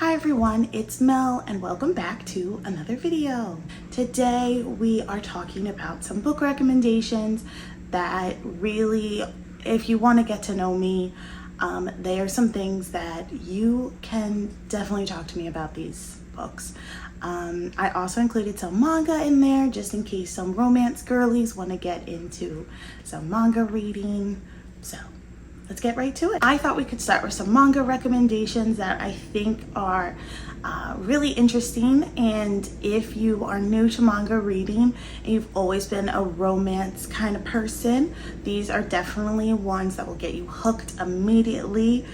Hi everyone, it's Mel and welcome back to another video. Today we are talking about some book recommendations that really, if you want to get to know me, they are some things that you can definitely talk to me about these books. I also included some manga in there just in case some romance girlies want to get into some manga reading. So let's get right to it. I thought we could start with some manga recommendations that I think are really interesting. And if you are new to manga reading and you've always been a romance kind of person, these are definitely ones that will get you hooked immediately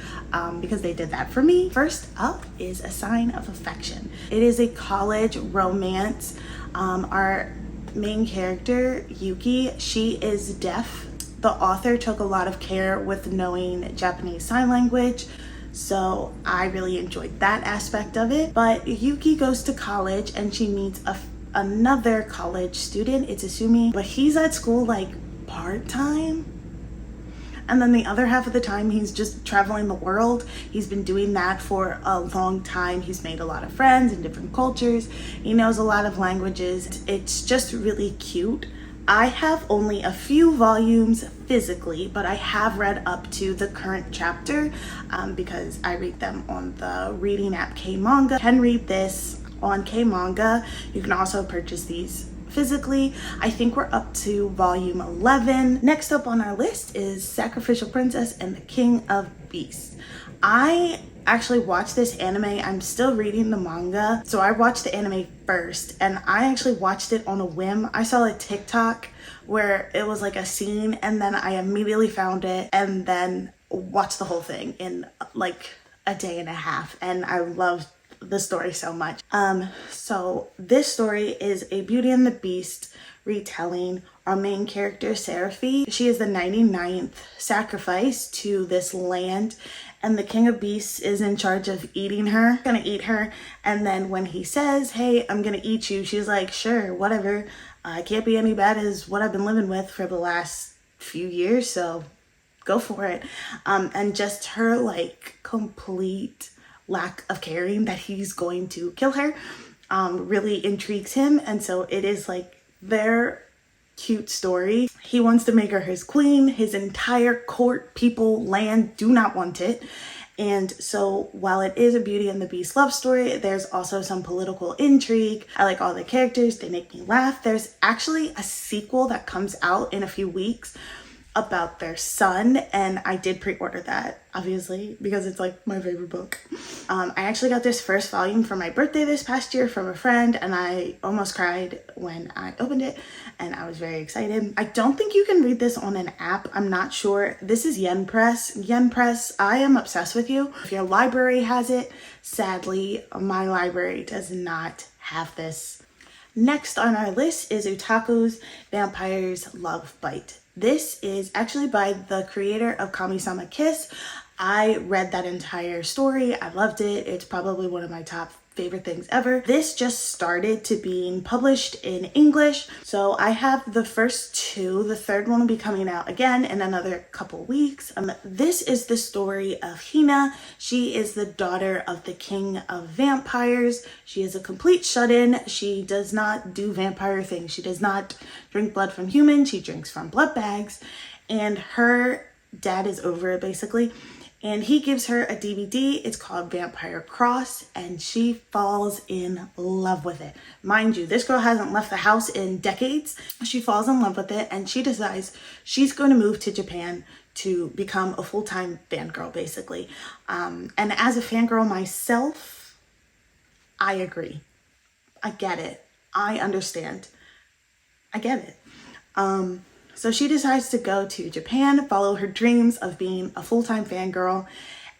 because they did that for me. First up is A Sign of Affection. It is a college romance. Our main character, Yuki, she is deaf. The author took a lot of care with knowing Japanese Sign Language, so I really enjoyed that aspect of it. But Yuki goes to college and she meets another college student, it's Isumi, but he's at school like part-time. And then the other half of the time, he's just traveling the world. He's been doing that for a long time. He's made a lot of friends in different cultures. He knows a lot of languages. It's just really cute. I have only a few volumes physically, but I have read up to the current chapter because I read them on the reading app K-Manga. You can read this on K-Manga. You can also purchase these physically. I think we're up to volume 11. Next up on our list is Sacrificial Princess and the King of Beasts. I actually watched this anime. I'm still reading the manga, so I watched the anime first, and I actually watched it on a whim. I saw a TikTok where it was like a scene, and then I immediately found it and then watched the whole thing in like a day and a half, and I loved the story so much. So this story is a Beauty and the Beast retelling. Our main character, Seraphi, she is the 99th sacrifice to this land, and the King of Beasts is in charge of eating her. Gonna eat her, and then when he says, hey, I'm gonna eat you, she's like, sure, whatever. I can't be any bad as what I've been living with for the last few years, so go for it. And just her like complete lack of caring that he's going to kill her really intrigues him, and so it is like their cute story. He wants to make her his queen. His entire court, people, land do not want it. And so while it is a Beauty and the Beast love story, there's also some political intrigue. I like all the characters. They make me laugh. There's actually a sequel that comes out in a few weeks about their son, and I did pre-order that, obviously, because it's like my favorite book. I actually got this first volume for my birthday this past year from a friend, and I almost cried when I opened it, and I was very excited. I don't think you can read this on an app. I'm not sure. This is Yen Press. Yen Press, I am obsessed with you. If your library has it, sadly, my library does not have this. Next on our list is Otaku's Vampire's Love Bite. This is actually by the creator of Kami-sama Kiss. I read that entire story. I loved it. It's probably one of my top favorite things ever. This just started to being published in English, so I have the first two. The third one will be coming out again in another couple weeks. This is the story of Hina. She is the daughter of the king of vampires. She is a complete shut-in. She does not do vampire things. She does not drink blood from humans. She drinks from blood bags, and her dad is over it basically. And he gives her a DVD. It's called Vampire Cross, and she falls in love with it. Mind you, this girl hasn't left the house in decades. She falls in love with it, and she decides she's going to move to Japan to become a full-time fangirl, basically. And as a fangirl myself, I agree. I get it. I understand. I get it. So she decides to go to Japan, follow her dreams of being a full-time fangirl,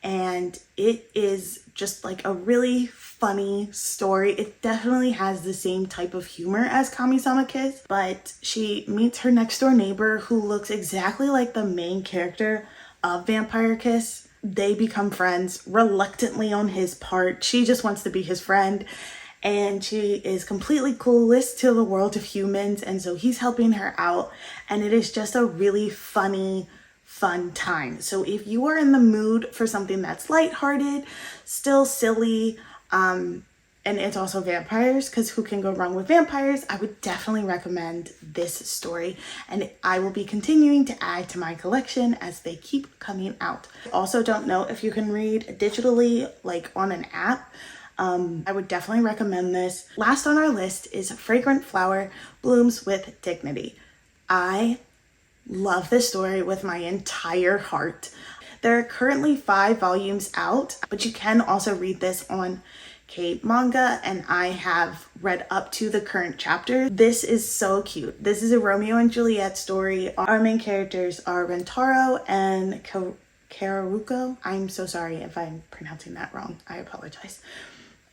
and it is just like a really funny story. It definitely has the same type of humor as Kami-sama Kiss, but she meets her next door neighbor who looks exactly like the main character of Vampire Kiss. They become friends reluctantly on his part. She just wants to be his friend. And she is completely clueless to the world of humans, and so he's helping her out, and it is just a really funny, fun time. So if you are in the mood for something that's lighthearted, still silly, And it's also vampires, because who can go wrong with vampires? I would definitely recommend this story, and I will be continuing to add to my collection as they keep coming out. I also don't know if you can read digitally, like on an app. I would definitely recommend this. Last on our list is Fragrant Flower, Blooms with Dignity. I love this story with my entire heart. There are currently 5 volumes out, but you can also read this on Manga, and I have read up to the current chapter. This is so cute. This is a Romeo and Juliet story. Our main characters are Rentaro and Kararuko. I'm so sorry if I'm pronouncing that wrong. I apologize.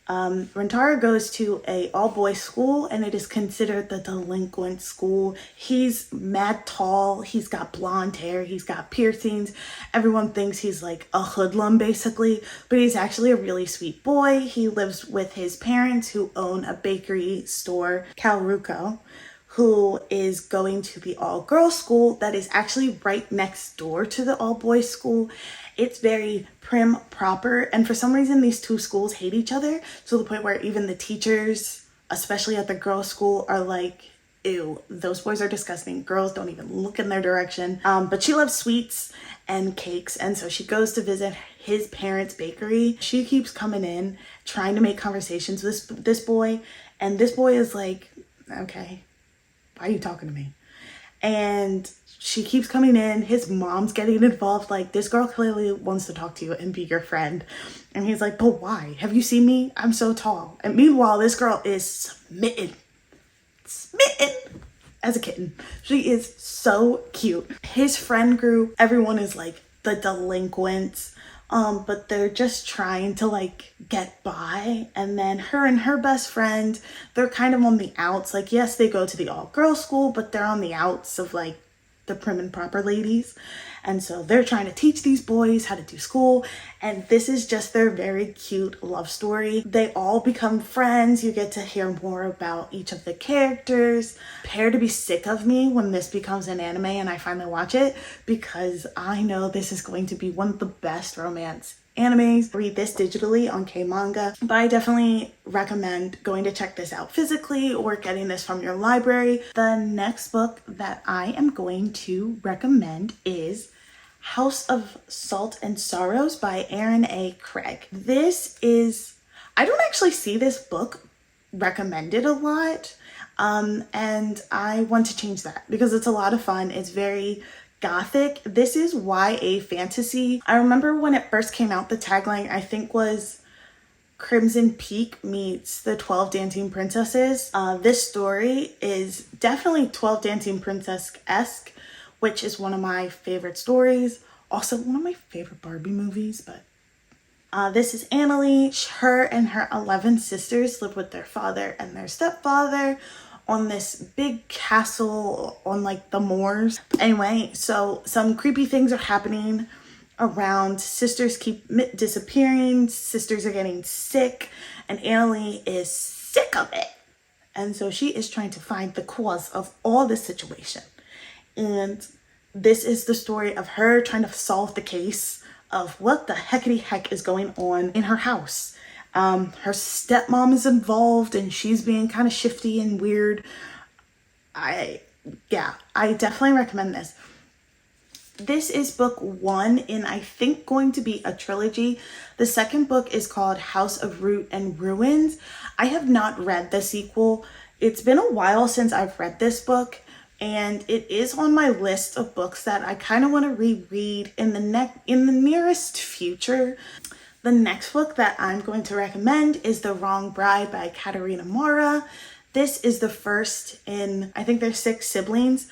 Rentaro goes to a all-boys school, and it is considered the delinquent school. He's mad tall, he's got blonde hair, he's got piercings. Everyone thinks he's like a hoodlum basically, but he's actually a really sweet boy. He lives with his parents who own a bakery store, Kaoruko, who is going to the all-girls school that is actually right next door to the all-boys school. It's very prim, proper, and for some reason these two schools hate each other, to the point where even the teachers, especially at the girls' school, are like, ew, those boys are disgusting. Girls don't even look in their direction. But she loves sweets and cakes, and so she goes to visit his parents' bakery. She keeps coming in, trying to make conversations with this boy, and this boy is like, okay, why are you talking to me? And she keeps coming in. His mom's getting involved. Like, this girl clearly wants to talk to you and be your friend. And he's like, but why? Have you seen me? I'm so tall. And meanwhile, this girl is smitten as a kitten. She is so cute. His friend group, everyone is like the delinquents. But they're just trying to like get by. And then her and her best friend, they're kind of on the outs. Like, yes, they go to the all-girls school, but they're on the outs of like the prim and proper ladies. And so they're trying to teach these boys how to do school. And this is just their very cute love story. They all become friends. You get to hear more about each of the characters. Prepare to be sick of me when this becomes an anime and I finally watch it, because I know this is going to be one of the best romance animes. Read this digitally on Manga, but I definitely recommend going to check this out physically or getting this from your library. The next book that I am going to recommend is House of Salt and Sorrows by Aaron A. Craig. This is, I don't actually see this book recommended a lot, and I want to change that because it's a lot of fun. It's very gothic. This is YA fantasy. I remember when it first came out, the tagline I think was Crimson Peak meets the 12 Dancing Princesses. This story is definitely 12 Dancing Princess-esque, which is one of my favorite stories. Also one of my favorite Barbie movies, but this is Annalie. Her and her 11 sisters live with their father and their stepfather on this big castle on like the moors. Anyway, so some creepy things are happening around. Sisters keep disappearing. Sisters are getting sick, and Annalie is sick of it. And so she is trying to find the cause of all this situation. And this is the story of her trying to solve the case of what the heckity heck is going on in her house. Her stepmom is involved and she's being kind of shifty and weird. I definitely recommend this. This is book 1 in, I think, going to be a trilogy. The second book is called House of Root and Ruins. I have not read the sequel. It's been a while since I've read this book, and it is on my list of books that I kind of want to reread in the nearest future. The next book that I'm going to recommend is The Wrong Bride by Katarina Mara. This is the first in, I think there's 6 siblings.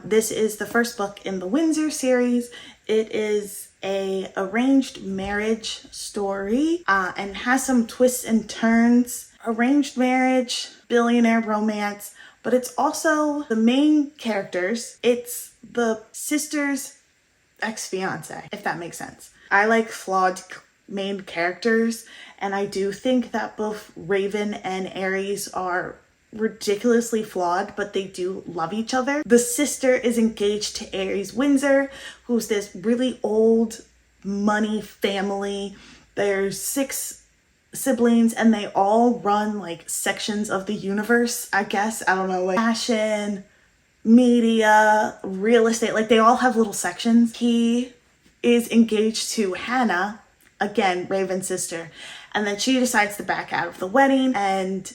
This is the first book in the Windsor series. It is a arranged marriage story and has some twists and turns. Arranged marriage, billionaire romance, but it's also the main characters. It's the sister's ex-fiance, if that makes sense. I like flawed main characters, and I do think that both Raven and Aries are ridiculously flawed, but they do love each other. The sister is engaged to Aries Windsor, who's this really old money family. There's 6 siblings, and they all run like sections of the universe, I guess. I don't know, like fashion, media, real estate, like they all have little sections. He is engaged to Hannah, again, Raven's sister, and then she decides to back out of the wedding, and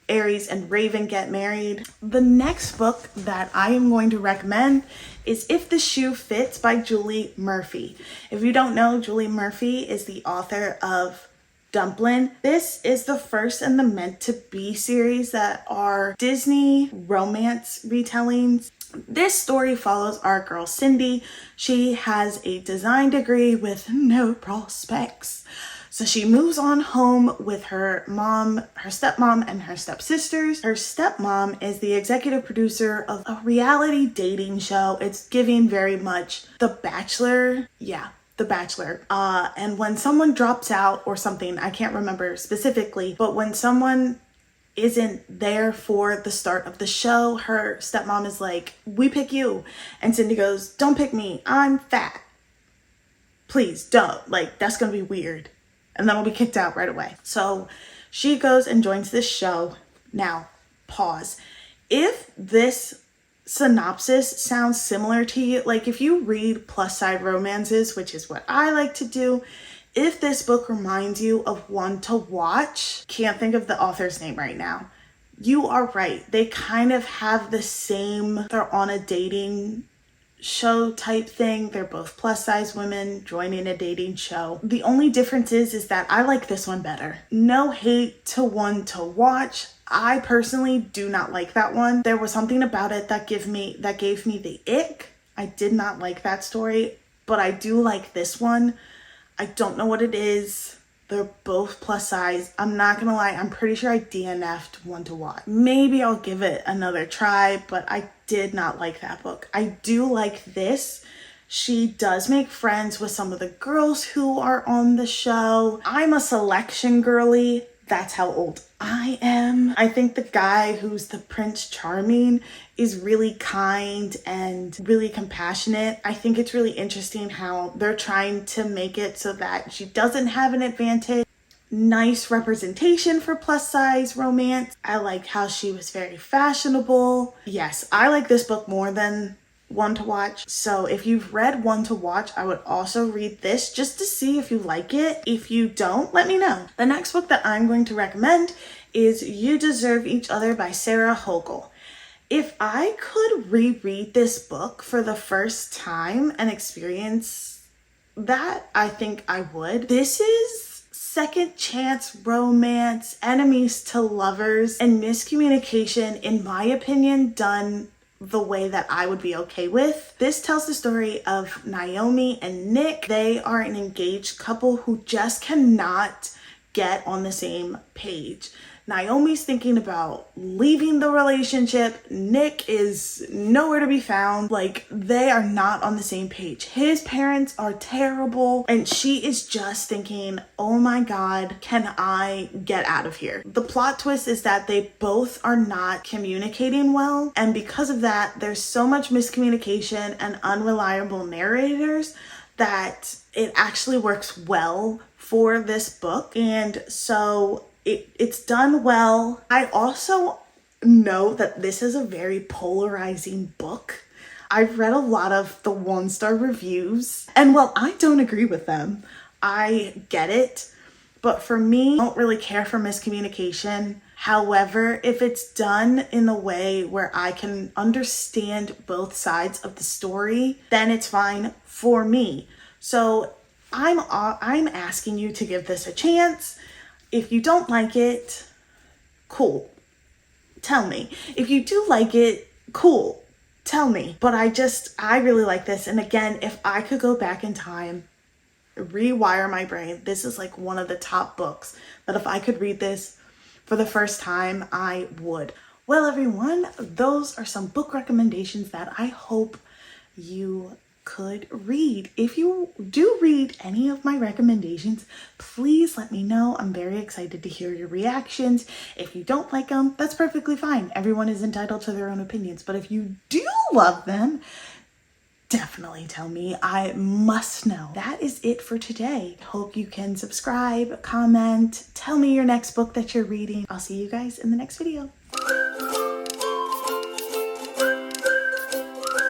Aries and Raven get married. The next book that I am going to recommend is If the Shoe Fits by Julie Murphy. If you don't know, Julie Murphy is the author of Dumplin'. This is the first in the Meant to Be series that are Disney romance retellings. This story follows our girl Cindy. She has a design degree with no prospects. So she moves on home with her mom, her stepmom, and her stepsisters. Her stepmom is the executive producer of a reality dating show. It's giving very much The Bachelor. Yeah, The Bachelor. And when someone drops out or something, I can't remember specifically, but when someone isn't there for the start of the show, her stepmom is like, we pick you. And Cindy goes, don't pick me, I'm fat. Please don't, like that's gonna be weird. And then we'll be kicked out right away. So she goes and joins this show. Now, pause. If this synopsis sounds similar to you, like if you read plus side romances, which is what I like to do, if this book reminds you of one to watch, can't think of the author's name right now, you are right. They kind of have the same, they're on a dating show type thing. They're both plus size women joining a dating show. The only difference is that I like this one better. No hate to one to watch. I personally do not like that one. There was something about it that gave me the ick. I did not like that story, but I do like this one. I don't know what it is. They're both plus size. I'm not gonna lie, I'm pretty sure I DNF'd one to watch. Maybe I'll give it another try, but I did not like that book. I do like this. She does make friends with some of the girls who are on the show. I'm a selection girly. That's how old I am. I think the guy who's the Prince Charming is really kind and really compassionate. I think it's really interesting how they're trying to make it so that she doesn't have an advantage. Nice representation for plus size romance. I like how she was very fashionable. Yes, I like this book more than One to Watch. So if you've read One to Watch, I would also read this just to see if you like it. If you don't, let me know. The next book that I'm going to recommend is You Deserve Each Other by Sarah Hochul. If I could reread this book for the first time and experience that, I think I would. This is second chance romance, enemies to lovers, and miscommunication, in my opinion, done the way that I would be okay with. This tells the story of Naomi and Nick. They are an engaged couple who just cannot get on the same page. Naomi's thinking about leaving the relationship. Nick is nowhere to be found. Like, they are not on the same page. His parents are terrible, and she is just thinking, oh my God, can I get out of here? The plot twist is that they both are not communicating well, and because of that, there's so much miscommunication and unreliable narrators that it actually works well for this book. And so it's done well. I also know that this is a very polarizing book. I've read a lot of the 1-star reviews, and while I don't agree with them, I get it. But for me, I don't really care for miscommunication. However, if it's done in a way where I can understand both sides of the story, then it's fine for me. So I'm asking you to give this a chance. If you don't like it, cool, tell me. If you do like it, cool, tell me. But I really like this. And again, if I could go back in time, rewire my brain, this is like one of the top books that if I could read this for the first time, I would. Well, everyone, those are some book recommendations that I hope you could read. If you do read any of my recommendations, please let me know. I'm very excited to hear your reactions. If you don't like them, that's perfectly fine. Everyone is entitled to their own opinions. But if you do love them, definitely tell me. I must know. That is it for today. Hope you can subscribe, comment, tell me your next book that you're reading. I'll see you guys in the next video.